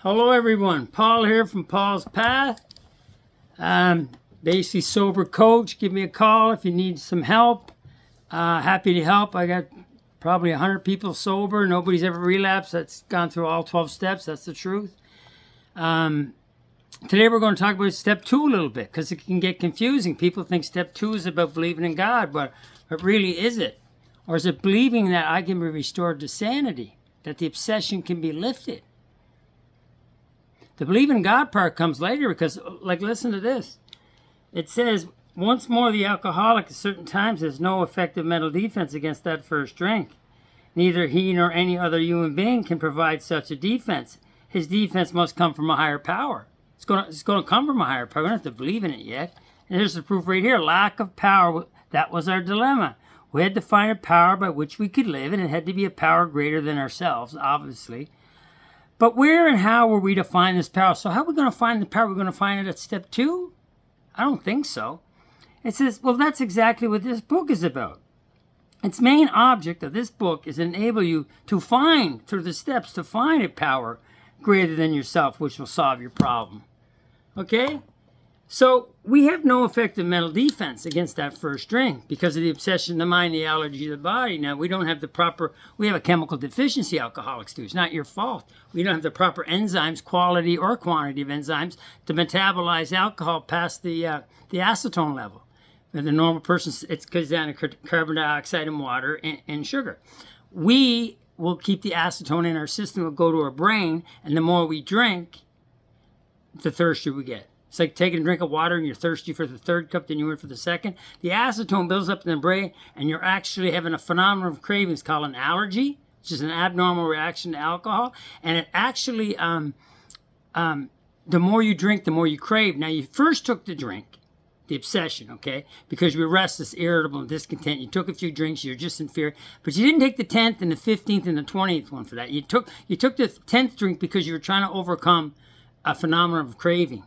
Hello everyone, Paul here from Paul's Path. Basically sober coach. Give me a call if you need some help. Happy to help. I got probably 100 people sober. Nobody's ever relapsed. That's gone through all 12 steps. That's the truth. Today we're going to talk about step 2 a little bit because it can get confusing. People think step 2 is about believing in God, but really is it? Or is it believing that I can be restored to sanity, that the obsession can be lifted? The believe in God part comes later because, listen to this. It says, once more, the alcoholic at certain times has no effective mental defense against that first drink. Neither he nor any other human being can provide such a defense. His defense must come from a higher power. It's going to come from a higher power. We don't have to believe in it yet. And here's the proof right here. Lack of power, that was our dilemma. We had to find a power by which we could live, and it had to be a power greater than ourselves, obviously. But where and how were we to find this power? So how are we going to find the power? We're going to find it at step 2? I don't think so. It says, well, that's exactly what this book is about. Its main object of this book is to enable you to find, through the steps, to find a power greater than yourself, which will solve your problem. Okay? So we have no effective mental defense against that first drink because of the obsession of the mind, the allergy of the body. Now, we don't have the proper, we have a chemical deficiency, alcoholics do. It's not your fault. We don't have the proper enzymes, quality or quantity of enzymes, to metabolize alcohol past the acetone level. In the normal person, it goes down to carbon dioxide and water and sugar. We will keep the acetone in our system, will go to our brain, and the more we drink, the thirstier we get. It's like taking a drink of water and you're thirsty for the third cup, then you went for the second. The acetone builds up in the brain, and you're actually having a phenomenon of cravings called an allergy, which is an abnormal reaction to alcohol. And it actually, the more you drink, the more you crave. Now, you first took the drink, the obsession, okay, because you were restless, irritable, and discontent. You took a few drinks, you're just in fear, but you didn't take the 10th and the 15th and the 20th one for that. You took the 10th drink because you were trying to overcome a phenomenon of craving.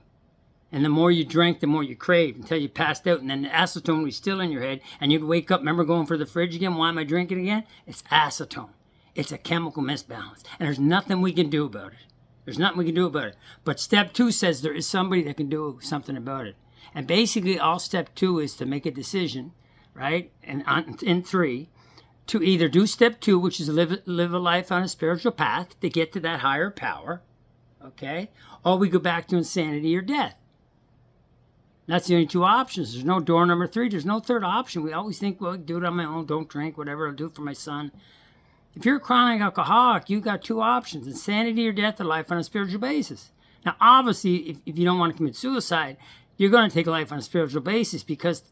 And the more you drank, the more you craved until you passed out. And then the acetone was still in your head. And you'd wake up, remember going for the fridge again? Why am I drinking again? It's acetone. It's a chemical misbalance. And there's nothing we can do about it. There's nothing we can do about it. But step 2 says there is somebody that can do something about it. And basically all step 2 is to make a decision, right? And in 3, to either do step 2, which is live a life on a spiritual path to get to that higher power, okay? Or we go back to insanity or death. That's the only 2 options. There's no door number 3. There's no third option. We always think, well, do it on my own. Don't drink, whatever. I'll do it for my son. If you're a chronic alcoholic, you've got 2 options, insanity or death, or life on a spiritual basis. Now, obviously, if you don't want to commit suicide, you're going to take life on a spiritual basis because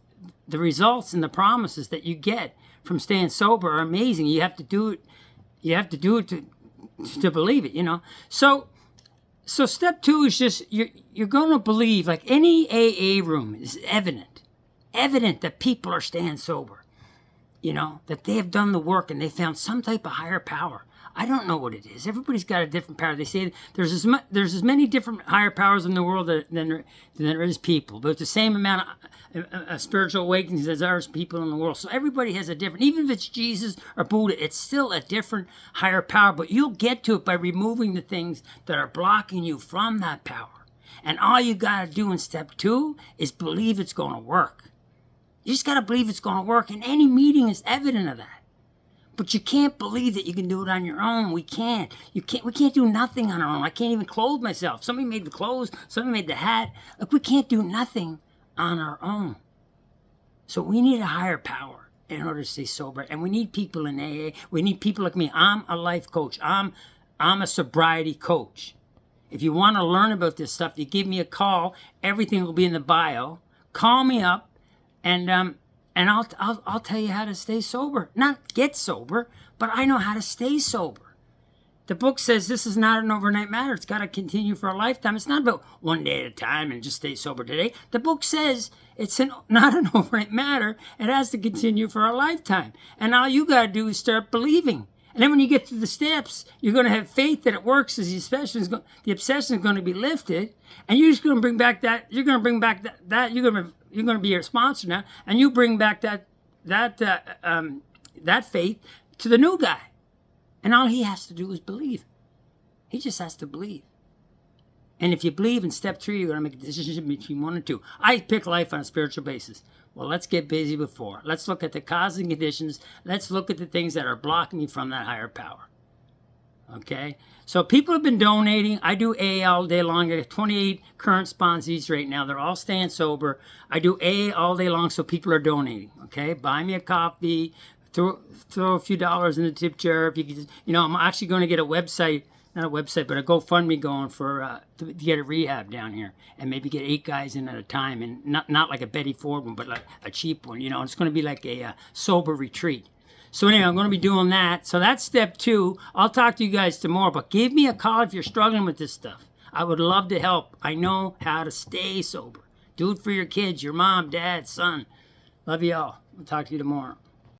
the results and the promises that you get from staying sober are amazing. You have to do it. You have to do it to believe it, you know. So step 2 is just, you're going to believe, like any AA room is evident that people are staying sober, you know, that they have done the work and they found some type of higher power. I don't know what it is. Everybody's got a different power. They say there's as many different higher powers in the world than there is people. But the same amount of spiritual awakenings as there is people in the world. So everybody has a different, even if it's Jesus or Buddha, it's still a different higher power. But you'll get to it by removing the things that are blocking you from that power. And all you got to do in step 2 is believe it's going to work. You just got to believe it's going to work. And any meeting is evident of that. But you can't believe that you can do it on your own. We can't. We can't do nothing on our own. I can't even clothe myself. Somebody made the clothes. Somebody made the hat. Look, we can't do nothing on our own. So we need a higher power in order to stay sober. And we need people in AA. We need people like me. I'm a life coach. I'm a sobriety coach. If you want to learn about this stuff, you give me a call. Everything will be in the bio. Call me up, and I'll tell you how to stay sober. Not get sober, but I know how to stay sober. The book says this is not an overnight matter. It's got to continue for a lifetime. It's not about one day at a time and just stay sober today. The book says it's not an overnight matter. It has to continue for a lifetime. And all you got to do is start believing. And then when you get to the steps, you're going to have faith that it works, as the obsession is going to be lifted. And you're just going to bring back that. You're going to bring back that. You're going to be your sponsor now, and you bring back that faith to the new guy, and all he has to do is believe. He just has to believe. And if you believe in step 3, you're going to make a decision between 1 and 2. I pick life on a spiritual basis. Well, let's get busy before. Let's look at the causes and conditions. Let's look at the things that are blocking me from that higher power. Okay? So people have been donating. I do AA all day long. I got 28 current sponsees right now. They're all staying sober. I do AA all day long, so people are donating. Okay? Buy me a coffee. Throw a few dollars in the tip jar. If you could, I'm actually going to get a website. Not a website, but a GoFundMe going for to get a rehab down here, and maybe get 8 guys in at a time, and not like a Betty Ford one, but like a cheap one. It's going to be like a sober retreat. So anyway, I'm going to be doing that. So that's step 2. I'll talk to you guys tomorrow, but give me a call if you're struggling with this stuff. I would love to help. I know how to stay sober. Do it for your kids, your mom, dad, son. Love you all. I'll talk to you tomorrow.